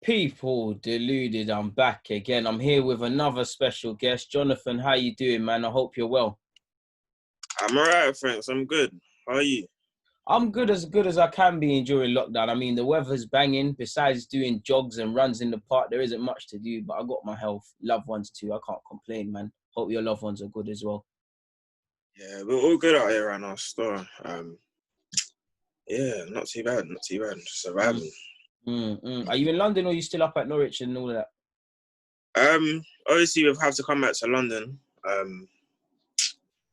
People, Deluded, I'm back again. I'm here with another special guest. Jonathan, how you doing, man? I hope you're well. I'm alright, thanks. I'm good. How are you? I'm good as I can be during lockdown. I mean, the weather's banging. Besides doing jogs and runs in the park, there isn't much to do, but I got my health, loved ones too. I can't complain, man. Hope your loved ones are good as well. Yeah, we're all good out here right now, store. Yeah, not too bad, surviving. Are you in London or are you still up at Norwich and all of that? Obviously we'll have to come back to London,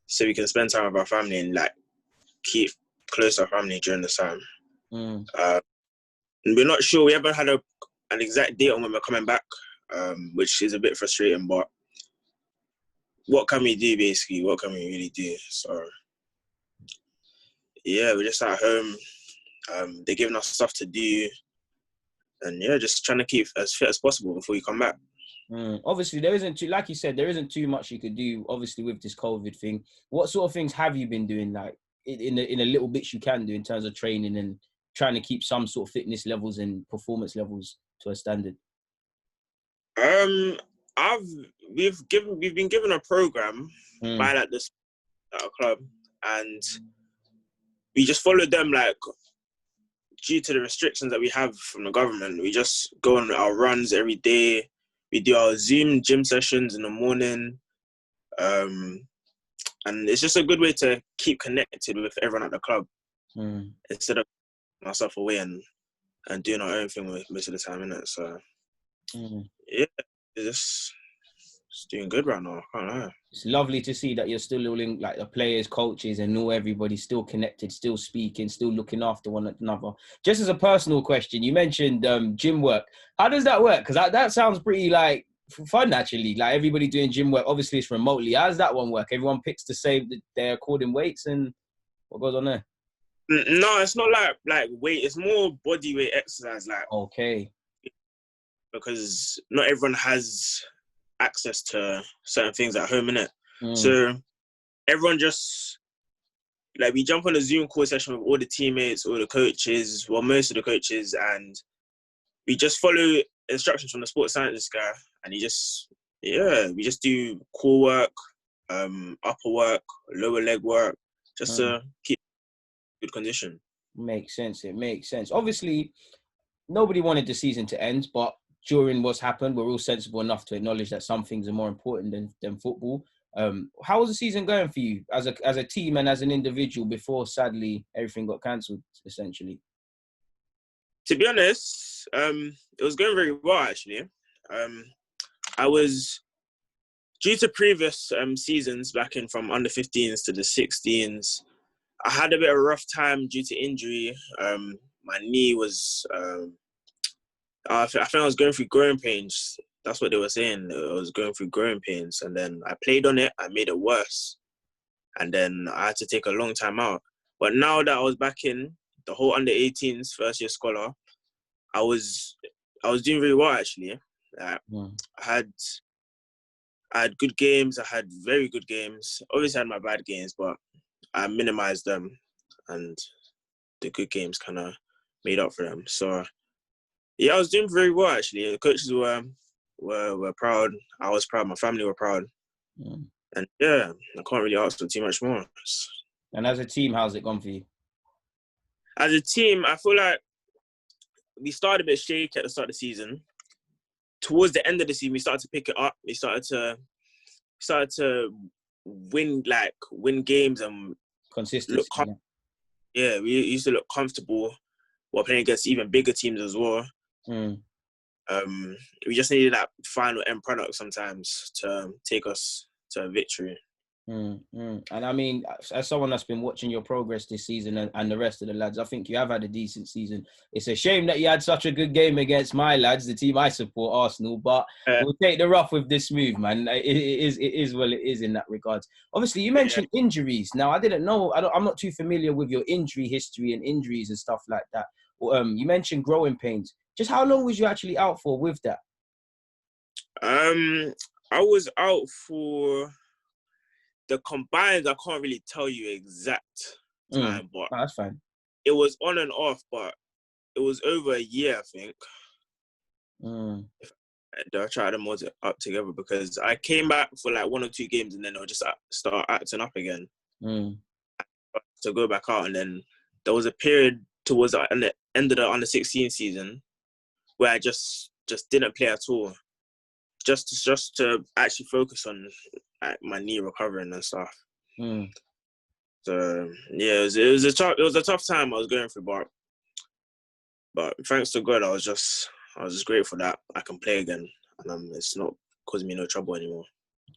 so we can spend time with our family and like keep close to our family during this time. And we're not sure. We haven't had an exact date on when we're coming back, which is a bit frustrating. But what can we do, basically? What can we really do? So yeah, we're just at home. They're giving us stuff to do, and yeah, just trying to keep as fit as possible before we come back. Obviously, there isn't too, like you said, there isn't too much you could do. Obviously, with this COVID thing, what sort of things have you been doing, like in the little bits you can do in terms of training and trying to keep some sort of fitness levels and performance levels to a standard? We've been given a program by like this at our club, and we just followed them like due to the restrictions that we have from the government. We just go on our runs every day. We do our Zoom gym sessions in the morning, and it's just a good way to keep connected with everyone at the club instead of myself away and doing our own thing most of the time, innit? So yeah, it's doing good right now. I can't lie. It's lovely to see that you're still all in, like the players, coaches, and all everybody still connected, still speaking, still looking after one another. Just as a personal question, you mentioned gym work. How does that work? Because that sounds pretty like fun, actually. Like everybody doing gym work. Obviously, it's remotely. How does that one work? Everyone picks the same, their according weights, and what goes on there? No, it's not like weight. It's more body weight exercise. Like okay, because not everyone has access to certain things at home, innit? So everyone just like we jump on a Zoom call session with all the teammates, all the coaches, well, most of the coaches, and we just follow instructions from the sports scientist guy, and we just do core work, upper work, lower leg work, just to keep good condition. Makes sense. It makes sense. Obviously, nobody wanted the season to end, but during what's happened, we're all sensible enough to acknowledge that some things are more important than football. How was the season going for you as a team and as an individual before, sadly, everything got cancelled, essentially? To be honest, it was going very well, actually. I was, due to previous seasons back in from under 15s to the 16s, I had a bit of a rough time due to injury. My knee was... I think I was going through growing pains. That's what they were saying. I was going through growing pains. And then I played on it. I made it worse. And then I had to take a long time out. But now that I was back in, the whole under-18s, first-year scholar, I was doing very well, actually. I had good games. I had very good games. Obviously, I had my bad games, but I minimized them. And the good games kind of made up for them. So... yeah, I was doing very well, actually. The coaches were proud. I was proud. My family were proud. And yeah, I can't really ask for too much more. And as a team, how's it gone for you? As a team, I feel like we started a bit shaky at the start of the season. Towards the end of the season, we started to pick it up. We started to win games and consistency. Yeah, we used to look comfortable while playing against even bigger teams as well. We just needed that final end product sometimes to take us to a victory. And I mean, as someone that's been watching your progress this season and the rest of the lads, I think you have had a decent season. It's a shame that you had such a good game against my lads, the team I support, Arsenal, but we'll take the rough with this move, man. It is well, it is in that regards. Obviously, you mentioned injuries. Now, I didn't know, I'm not too familiar with your injury history and injuries and stuff like that. You mentioned growing pains. Just how long was you actually out for with that? I was out for the combined. I can't really tell you exact time, but that's fine. It was on and off, but it was over a year, I think. Mm. They'll try them all up together because I came back for like 1 or 2 games and then they'll just start acting up again Mm. to go back out. And then there was a period towards the end of the under 16 season where I just didn't play at all, just to actually focus on like, my knee recovering and stuff. Mm. So yeah, it was a tough time I was going through, but thanks to God, I was just grateful that I can play again, and it's not causing me no trouble anymore.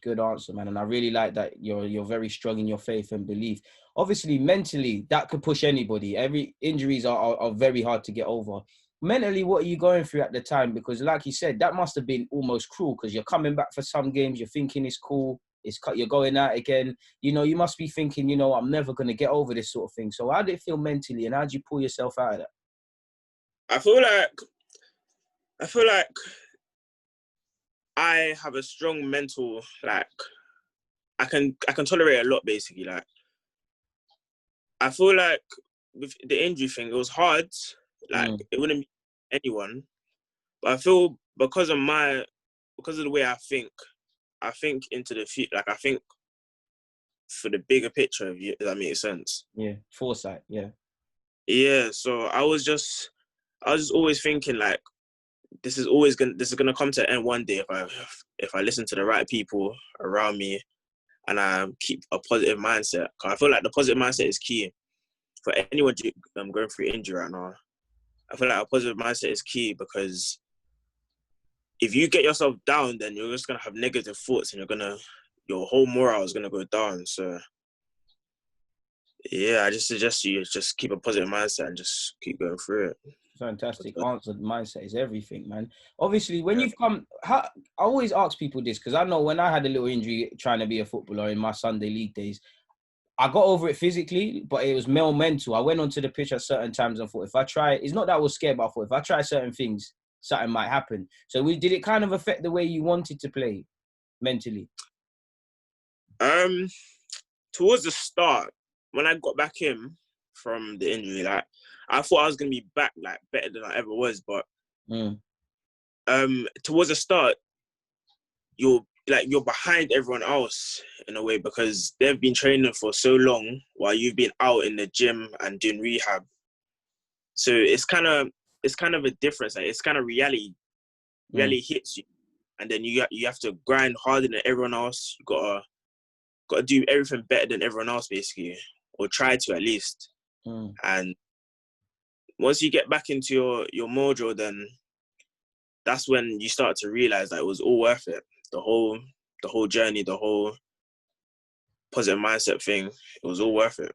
Good answer, man. And I really like that you're very strong in your faith and belief. Obviously, mentally, that could push anybody. Every injuries are very hard to get over. Mentally, what are you going through at the time? Because like you said, that must have been almost cruel because you're coming back for some games, you're thinking it's cool, you're going out again. You know, you must be thinking, you know, I'm never going to get over this sort of thing. So how did it feel mentally and how did you pull yourself out of that? I feel like I have a strong mental, like, I can tolerate a lot, basically. Like, I feel like with the injury thing, it was hard. Like, it wouldn't be anyone. But I feel because of the way I think into the future. Like, I think for the bigger picture, if that makes sense. Yeah, foresight, yeah. Yeah, so I was just always thinking, like, this is gonna come to an end one day if I listen to the right people around me and I keep a positive mindset. 'Cause I feel like the positive mindset is key for anyone going through injury right now. I feel like a positive mindset is key because if you get yourself down, then you're just gonna have negative thoughts and your whole morale is gonna go down. So yeah, I just suggest you just keep a positive mindset and just keep going through it. Fantastic answer. Mindset is everything, man. Obviously, when Yeah. you've come, I always ask people this because I know when I had a little injury trying to be a footballer in my Sunday league days, I got over it physically, but it was more mental. I went onto the pitch at certain times and thought, if I try, it's not that I was scared, but I thought if I try certain things, something might happen. So did it kind of affect the way you wanted to play mentally? Towards the start, when I got back in from the injury, like I thought I was gonna be back like better than I ever was, but towards the start, you're behind everyone else in a way because they've been training for so long while you've been out in the gym and doing rehab. So it's kind of a difference. Like it's kind of reality hits you, and then you have to grind harder than everyone else. You gotta do everything better than everyone else, basically, or try to at least. And once you get back into your mojo, then that's when you start to realize that it was all worth it. The whole journey, the whole positive mindset thing, it was all worth it.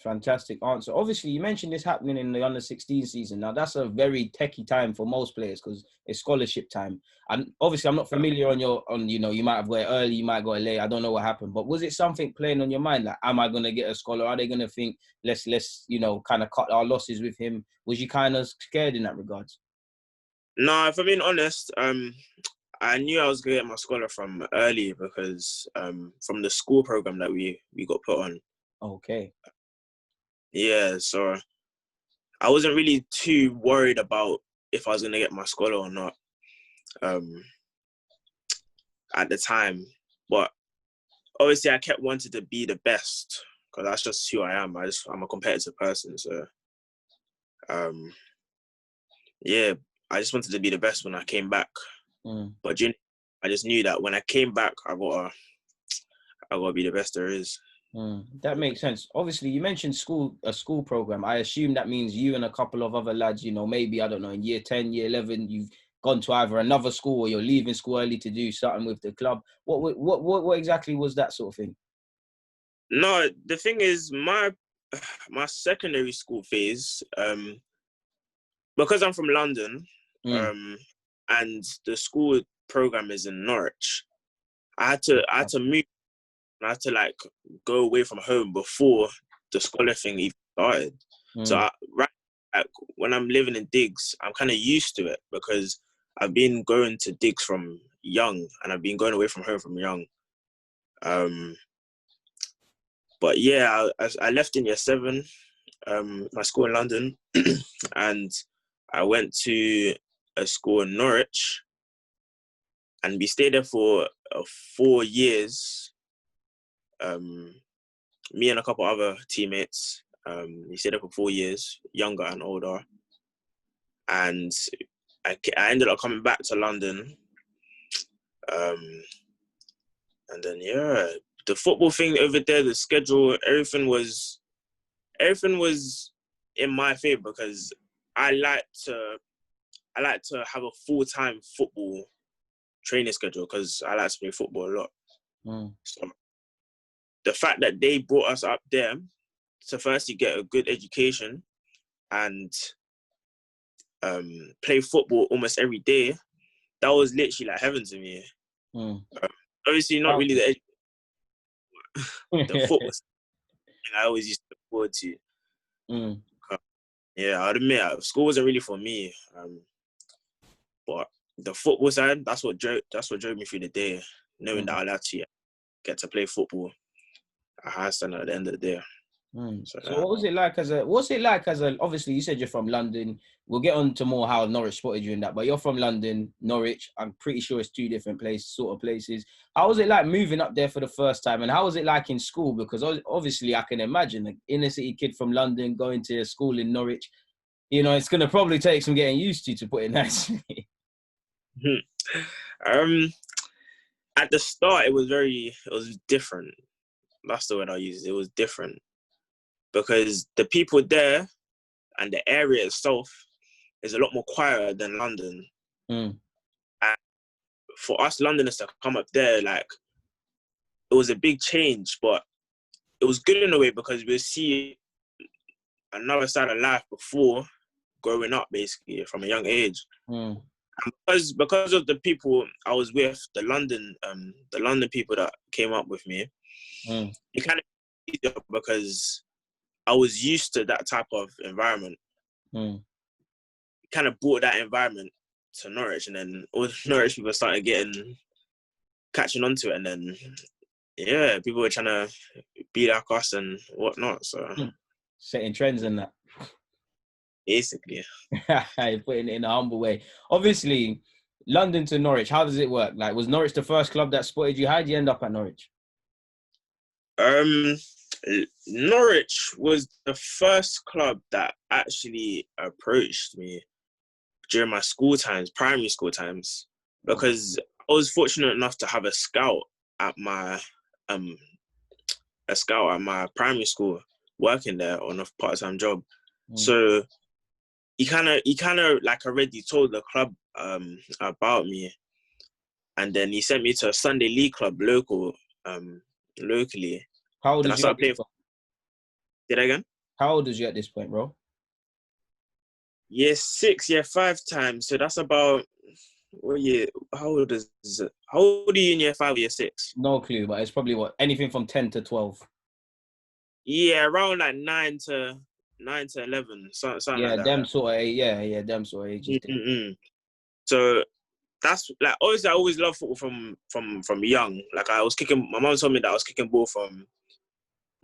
Fantastic answer. Obviously, you mentioned this happening in the under-16 season. Now, that's a very techie time for most players because it's scholarship time. And obviously, I'm not familiar on you might have got it early, you might got it late. I don't know what happened. But was it something playing on your mind? Like, am I going to get a scholar? Are they going to think, let's kind of cut our losses with him? Was you kind of scared in that regard? No, if I'm being honest, I knew I was going to get my scholar from early because from the school program that we got put on. Okay. Yeah, so I wasn't really too worried about if I was going to get my scholar or not at the time. But obviously, I kept wanting to be the best because that's just who I am. I'm a competitive person. So, yeah, I just wanted to be the best when I came back. But I just knew that when I came back, I gotta be the best there is. That makes sense. Obviously, you mentioned a school program. I assume that means you and a couple of other lads, maybe, I don't know, in year 10, year 11, you've gone to either another school or you're leaving school early to do something with the club. What exactly was that sort of thing? No, the thing is, my secondary school phase, because I'm from London, and the school program is in Norwich, I had to move. I had to go away from home before the scholar thing even started. So when I'm living in digs, I'm kind of used to it because I've been going to digs from young and I've been going away from home from young. But yeah, I left in year 7, my school in London, and I went to a school in Norwich, and we stayed there for 4 years. Me and a couple other teammates. We stayed there for 4 years, younger and older. And I ended up coming back to London. And then, yeah, the football thing over there, the schedule, everything was in my favor because I like to have a full-time football training schedule because I like to play football a lot. So the fact that they brought us up there to firstly get a good education and play football almost every day, that was literally like heaven to me. Obviously, not really the football thing I always used to look forward to. Yeah, I'd admit school wasn't really for me. But the football side, that's what drove me through the day, knowing that I'd actually get to play football at high standard at the end of the day. So what's it like as a, obviously you said you're from London. We'll get on to more how Norwich spotted you in that, but you're from London, Norwich. I'm pretty sure it's two different places. How was it like moving up there for the first time? And how was it like in school? Because obviously I can imagine an inner city kid from London going to a school in Norwich, you know, it's going to probably take some getting used to put it nicely. At the start, it was different. That's the word I used. It was different because the people there and the area itself is a lot more quieter than London. And for us Londoners to come up there, like, it was a big change, but it was good in a way because we see another side of life before growing up, basically, from a young age. And because of the people I was with, the London people that came up with me, it kind of easier because I was used to that type of environment. Kind of brought that environment to Norwich, and then all the Norwich people started catching on to it, and then yeah, people were trying to be like us and whatnot. So setting trends in that. Basically. Putting it in a humble way. Obviously, London to Norwich, how does it work? Like, was Norwich the first club that spotted you? How did you end up at Norwich? Norwich was the first club that actually approached me during my primary school times, because I was fortunate enough to have a scout at my primary school, working there on a part-time job. So he kind of like already told the club about me, and then he sent me to a Sunday League club locally. How old was you at this point? Did I again? How old was you at this point, bro? Year 6, year 5 times. So that's about what year? How old are you in year 5 or year 6? No clue, but it's probably anything from 10 to 12. Yeah, around like 9 to 11, something yeah, like that. Them sort of them sort of ages. So that's like, obviously I always loved football from young. Like, my mom told me that I was kicking ball from,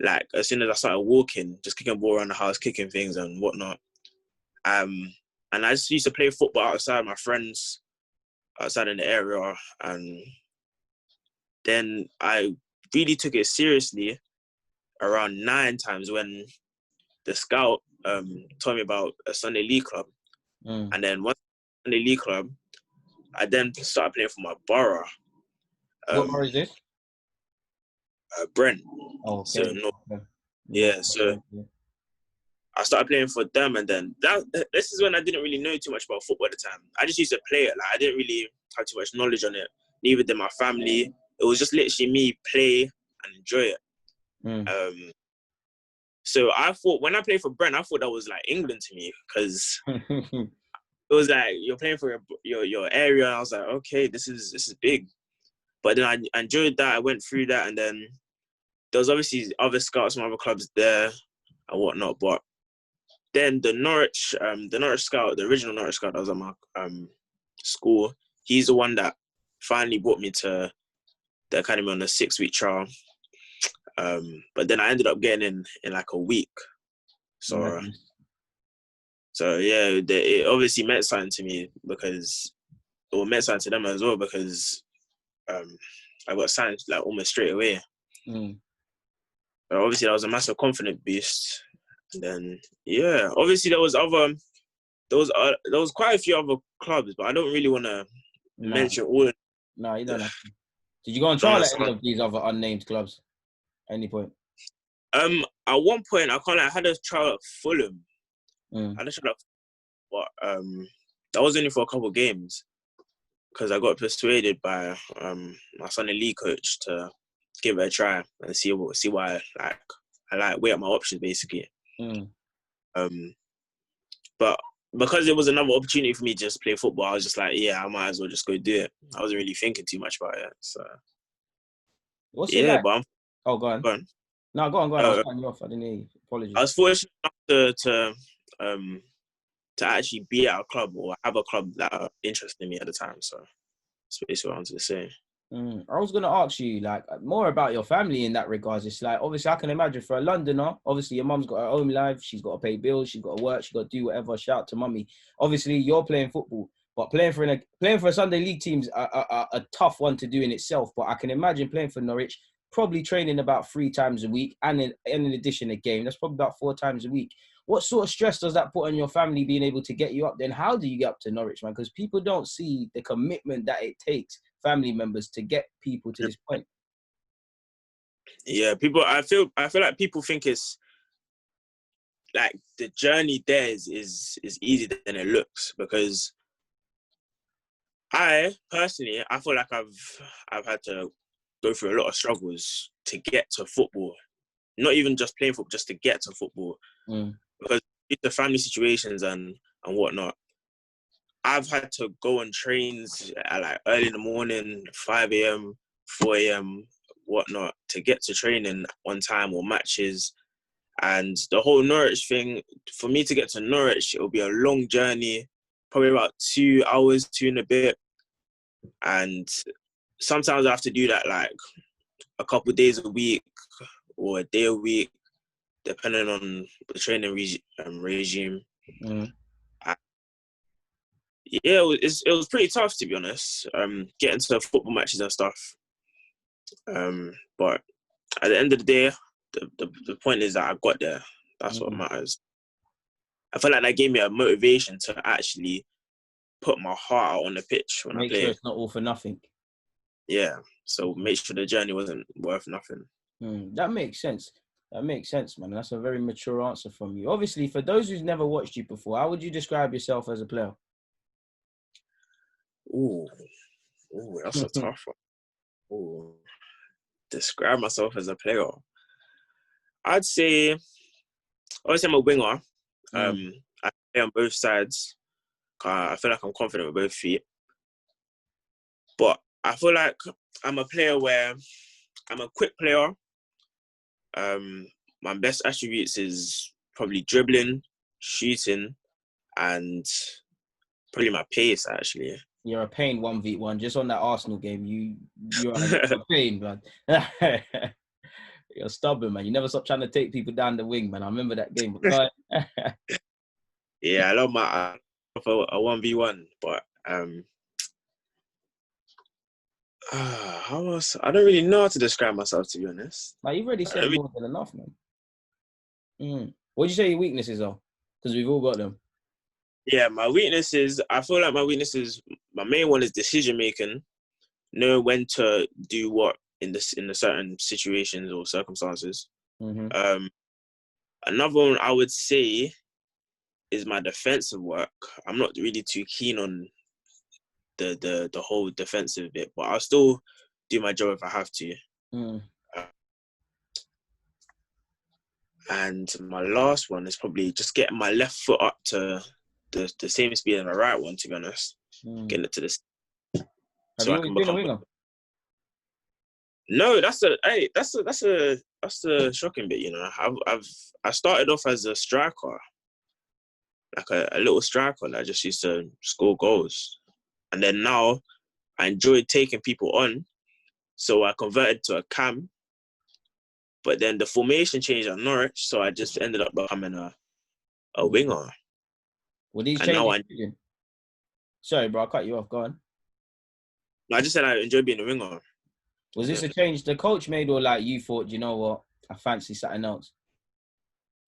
like, as soon as I started walking, just kicking ball around the house, kicking things and whatnot. And I just used to play football outside, my friends outside in the area. And then I really took it seriously around 9 times when the scout told me about a Sunday League club. And then once Sunday League club, I then started playing for my borough. What borough is this? Brent. Oh, okay. So I started playing for them, and then this is when I didn't really know too much about football at the time. I just used to play it. Like, I didn't really have too much knowledge on it. Neither did my family. It was just literally me play and enjoy it. So I thought, when I played for Brent, I thought that was like England to me, because it was like, you're playing for your area. And I was like, okay, this is big. But then I enjoyed that. I went through that, and then there was obviously other scouts from other clubs there and whatnot. But then the Norwich scout, the original Norwich scout that was at my school, he's the one that finally brought me to the academy on a 6-week trial. But then I ended up getting in like a week. So So yeah, it obviously meant something to me because, or meant something to them as well because I got signed like almost straight away. But obviously that was a massive confidence boost. And then yeah, obviously there was quite a few other clubs, but I don't really want to mention all. No, you don't have to. Did you go on trial at any of these other unnamed clubs at any point? At one point, I had a trial at Fulham. I had a trial, but that was only for a couple of games because I got persuaded by my son and league coach to give it a try and see why I weigh up my options basically. But because it was another opportunity for me to just play football, I was just like, yeah, I might as well just go do it. I wasn't really thinking too much about it. So what's it like? But go on. Go on. No, go on. I was cutting you off. I didn't hear you. Apologies. I was fortunate enough to actually be at a club or have a club that are interested in me at the time. So that's basically what I wanted to say. I was going to ask you like more about your family in that regards. It's like, obviously I can imagine for a Londoner, obviously your mum's got her own life. She's got to pay bills. She's got to work. She's got to do whatever. Shout out to mummy. Obviously you're playing football, but playing for a Sunday league team's a tough one to do in itself. But I can imagine playing for Norwich, probably training about 3 times a week. And in addition, a game, that's probably about 4 times a week. What sort of stress does that put on your family being able to get you up? Then how do you get up to Norwich, man? Because people don't see the commitment that it takes family members to get people to this point. Yeah, I feel like people think it's like the journey there is easier than it looks because I personally feel like I've had to go through a lot of struggles to get to football. Not even just playing football, just to get to football. Because the family situations and whatnot, I've had to go on trains at like early in the morning, 5 a.m., 4 a.m., whatnot, to get to training on time or matches. And the whole Norwich thing, for me to get to Norwich, it'll be a long journey, probably about 2 hours, 2 and a bit. And sometimes I have to do that like a couple of days a week or a day a week, depending on the training regime. Yeah, it was pretty tough, to be honest, getting to football matches and stuff. But at the end of the day, the point is that I got there. That's what matters. I feel like that gave me a motivation to actually put my heart out on the pitch when I play. Make sure it's not all for nothing. Yeah, so make sure the journey wasn't worth nothing. That makes sense. That makes sense, man. That's a very mature answer from you. Obviously, for those who's never watched you before, how would you describe yourself as a player? Ooh, that's a tough one. Ooh, describe myself as a player. I'd say, obviously, I'm a winger. I play on both sides. I feel like I'm confident with both feet. But I feel like I'm a player where I'm a quick player. My best attributes is probably dribbling, shooting, and probably my pace, actually. You're a pain 1v1. Just on that Arsenal game, you're a pain, man. You're stubborn, man. You never stop trying to take people down the wing, man. I remember that game. Yeah, I love a 1v1, but how else? I don't really know how to describe myself, to be honest. Like, you've already said more than enough, man. What'd you say your weaknesses are? Because we've all got them. Yeah, my weaknesses, I feel like my main one is decision making. Know when to do what in the certain situations or circumstances. Another one I would say is my defensive work. I'm not really too keen on the whole defensive bit, but I'll still do my job if I have to. And my last one is probably just getting my left foot up to the same speed as my right one, to be honest. Getting it to the so I can become a winger. No, that's a shocking bit, you know. I started off as a striker, like a little striker that just used to score goals. And then now I enjoyed taking people on. So I converted to a cam. But then the formation changed at Norwich, so I just ended up becoming a winger. Were these And now changes? Sorry, bro, I cut you off. Go on. I just said I enjoy being a winger. Was this a change the coach made, or like you thought, you know what, I fancy something else?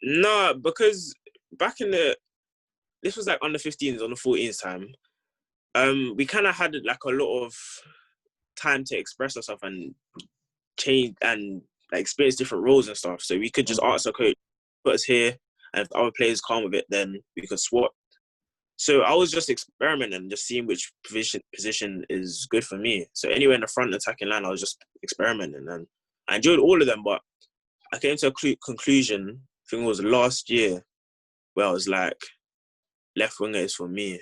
No, because back in this was like under 15s, under 14s time. We kind of had like a lot of time to express ourselves and change and like experience different roles and stuff. So we could just ask our coach, put us here, and if other players come with it, then we could swap. So I was just experimenting, just seeing which position is good for me. So anywhere in the front attacking line, I was just experimenting, and I enjoyed all of them. But I came to a conclusion, I think it was last year, where I was like, left winger is for me,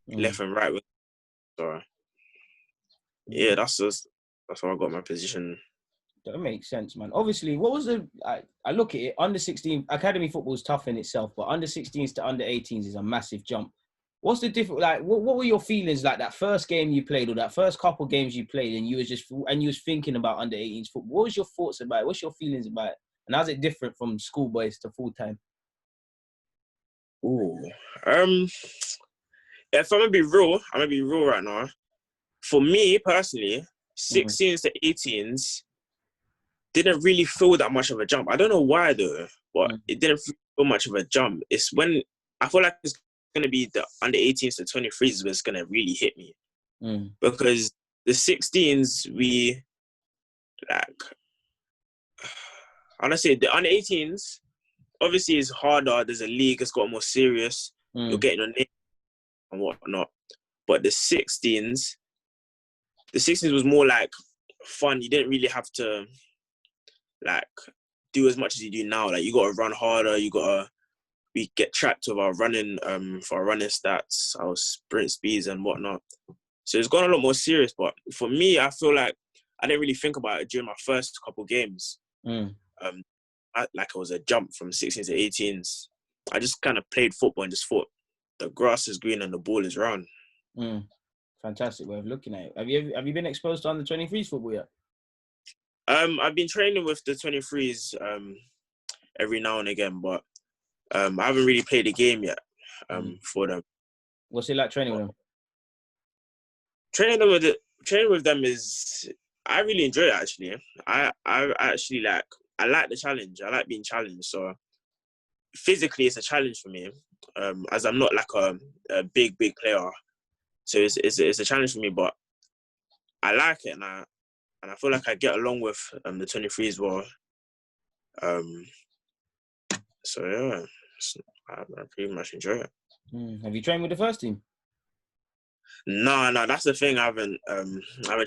left and right winger. So yeah, that's how I got my position. That makes sense, man. Obviously, what was I look at it, under 16, academy football is tough in itself, but under 16s to under 18s is a massive jump. What's the difference? Like, what were your feelings like that first game you played, or that first couple games you played, and you was thinking about under 18s football? What was your thoughts about it? What's your feelings about it? And how's it different from schoolboys to full time? Ooh, if I'm gonna be real right now. For me personally, 16s to 18s didn't really feel that much of a jump. I don't know why though, but it didn't feel much of a jump. It's when I feel like it's going to be the under 18s to 23s where it's going to really hit me. Because the 16s, we like, honestly, the under 18s obviously is harder. There's a league, it's got more serious. You're getting your name and whatnot. But the 16s was more like fun. You didn't really have to like do as much as you do now. Like you gotta run harder, we get tracked with our running for our running stats, our sprint speeds and whatnot. So it's gone a lot more serious. But for me, I feel like I didn't really think about it during my first couple games. Like it was a jump from 16s to 18s. I just kind of played football and just thought the grass is green and the ball is round. Fantastic way of looking at it. Have you been exposed to under 23s football yet? I've been training with the 23s every now and again, but I haven't really played a game yet for them. What's it like training with them? Training with them is, I really enjoy it actually. I actually I like the challenge. I like being challenged. So physically, it's a challenge for me, as I'm not like a big player. So it's a challenge for me, but I like it, and I feel like I get along with the 23s well. So yeah, I pretty much enjoy it. Have you trained with the first team? No, that's the thing. I haven't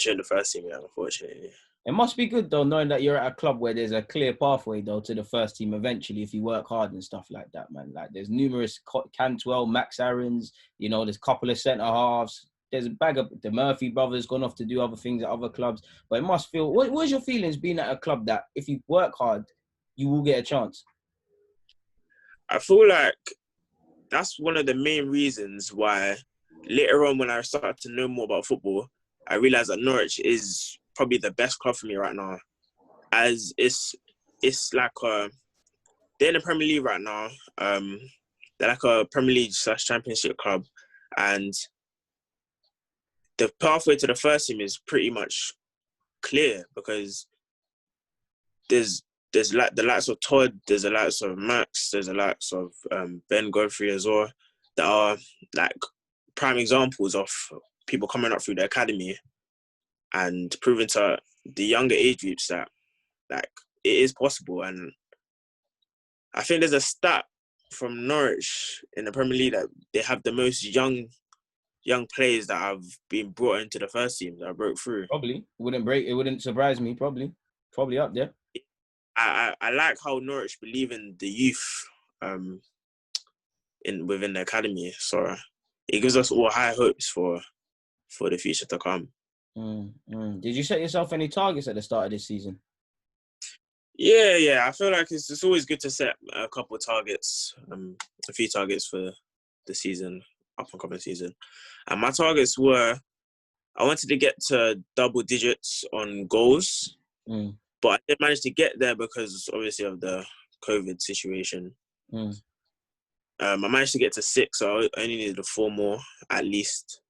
trained the first team yet, unfortunately. It must be good though, knowing that you're at a club where there's a clear pathway though to the first team eventually if you work hard and stuff like that, man. Like there's numerous Cantwell, Max Aarons, there's a couple of centre halves. There's a bag of the Murphy brothers gone off to do other things at other clubs. But it must feel. What's your feelings being at a club that if you work hard, you will get a chance? I feel like that's one of the main reasons why later on when I started to know more about football, I realised that Norwich is probably the best club for me right now. As it's like they're in the Premier League right now. They're like a Premier League / Championship club, and the pathway to the first team is pretty much clear because there's like the likes of Todd, there's the likes of Max, there's the likes of Ben Godfrey as well, that are like prime examples of people coming up through the academy and proving to the younger age groups that like it is possible. And I think there's a stat from Norwich in the Premier League that they have the most young players that have been brought into the first team that broke through. Probably it wouldn't surprise me. Probably up there. I like how Norwich believe in the youth within the academy. So it gives us all high hopes for the future to come. Did you set yourself any targets at the start of this season? Yeah. I feel like it's always good to set a couple of targets, a few targets for the season, up and coming season. And my targets were, I wanted to get to double digits on goals, but I didn't manage to get there because obviously of the COVID situation. I managed to get to 6, so I only needed 4 more at least.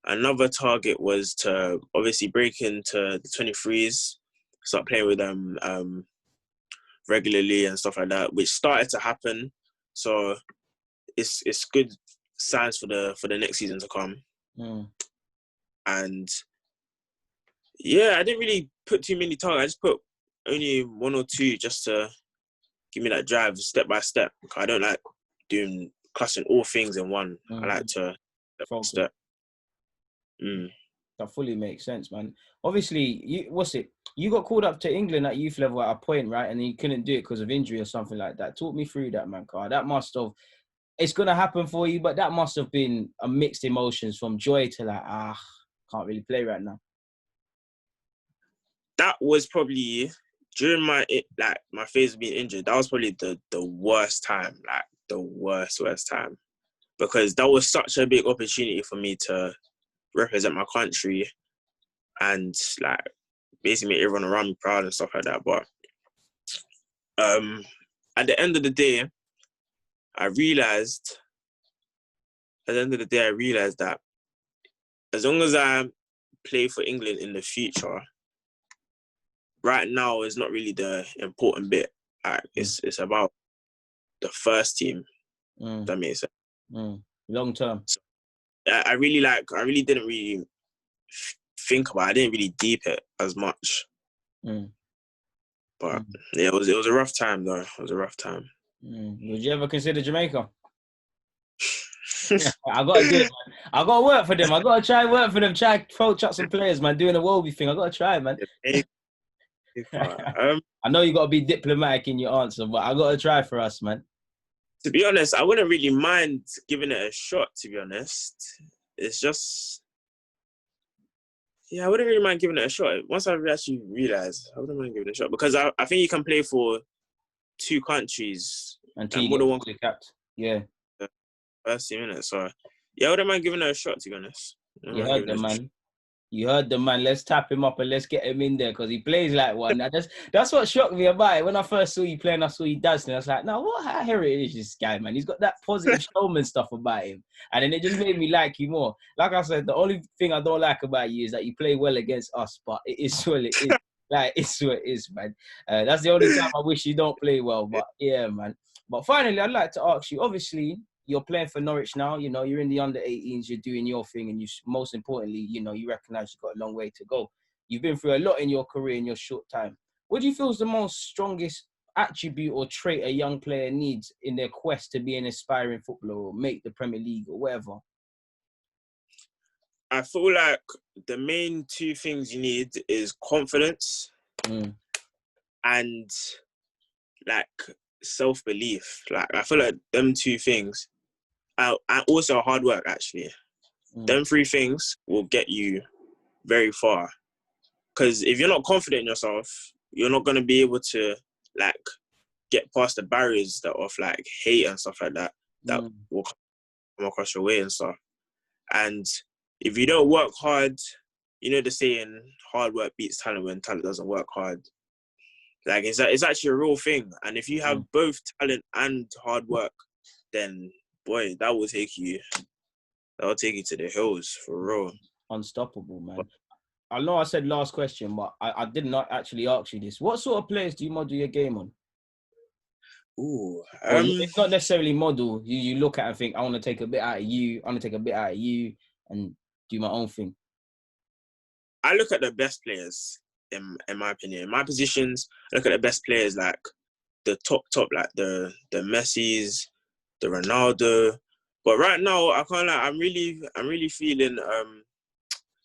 Another target was to obviously break into the 23s, start playing with them regularly and stuff like that, which started to happen. So it's good signs for the next season to come. And yeah, I didn't really put too many targets. I just put only 1 or 2 just to give me that drive step by step. I don't like doing clustering all things in one. I like to step. That fully makes sense, man. Obviously, you got called up to England at youth level at a point, right? And you couldn't do it because of injury or something like that. Talk me through that, man, Carl. That must have, it's going to happen for you, but that must have been a mixed emotions from joy to like, can't really play right now. That was probably, during my phase of being injured, that was probably the worst time, like the worst time. Because that was such a big opportunity for me to represent my country and like basically make everyone around me proud and stuff like that. But at the end of the day, I realized that as long as I play for England in the future, right now is not really the important bit. It's about the first team. That makes sense. Long term. So, I really didn't really think about it. I didn't really deep it as much. But yeah, it was a rough time though. It was a rough time. Would you ever consider Jamaica? I gotta do it, man. I gotta work for them. I gotta try work for them. Try coach up some players, man. Doing a Wolby thing. I gotta try, man. I know you gotta be diplomatic in your answer, but I gotta try for us, man. To be honest, I wouldn't really mind giving it a shot, to be honest. It's just, I wouldn't really mind giving it a shot. Once I actually realised, I wouldn't mind giving it a shot. Because I think you can play for 2 countries. Until you get fully capped. Yeah. First team, innit? So, yeah, I wouldn't mind giving it a shot, to be honest. You heard them, man. You heard the man. Let's tap him up and let's get him in there because he plays like one. That's what shocked me about it. When I first saw you playing, I saw you dancing. I was like, no, how heritage is this guy, man? He's got that positive showman stuff about him. And then it just made me like you more. Like I said, the only thing I don't like about you is that you play well against us, but it is what it is. Like, it's what it is, man. That's the only time I wish you don't play well. But yeah, man. But finally, I'd like to ask you, obviously, you're playing for Norwich now, you know, you're in the under-18s, you're doing your thing, and you, most importantly, you know, you recognise you've got a long way to go. You've been through a lot in your career in your short time. What do you feel is the most strongest attribute or trait a young player needs in their quest to be an aspiring footballer or make the Premier League or whatever? I feel like the main 2 things you need is confidence and, like, self-belief. Like, I feel like them 2 things, and also hard work, actually. Them 3 things will get you very far. Because if you're not confident in yourself, you're not going to be able to, like, get past the barriers that of, like, hate and stuff like that will come across your way and stuff. And if you don't work hard, you know the saying, hard work beats talent when talent doesn't work hard. Like, it's actually a real thing. And if you have both talent and hard work, then, boy, that will take you to the hills, for real. Unstoppable, man. I know I said last question, but I did not actually ask you this. What sort of players do you model your game on? It's not necessarily model. You look at and think, I want to take a bit out of you, I want to take a bit out of you, and do my own thing. I look at the best players, in my opinion. In my positions, I look at the best players, like the top, like the Messis, the Ronaldo. But right now, I can't lie, I'm really feeling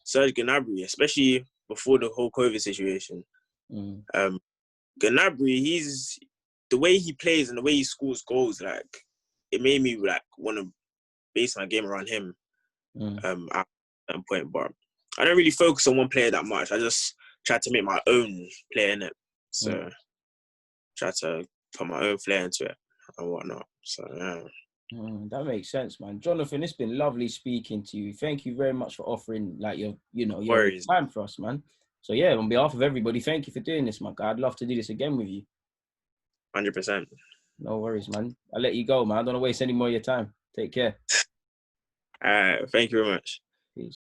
Serge Gnabry, especially before the whole COVID situation. Gnabry, the way he plays and the way he scores goals, like, it made me like want to base my game around him at that point. But I don't really focus on one player that much. I just try to make my own player in it. So try to put my own flair into it and whatnot. So yeah. That makes sense, man. Jonathan, it's been lovely speaking to you. Thank you very much for offering your time for us, man. So yeah, on behalf of everybody, thank you for doing this, my guy. I'd love to do this again with you. 100%. No worries, man. I'll let you go, man. I don't want to waste any more of your time. Take care. Thank you very much.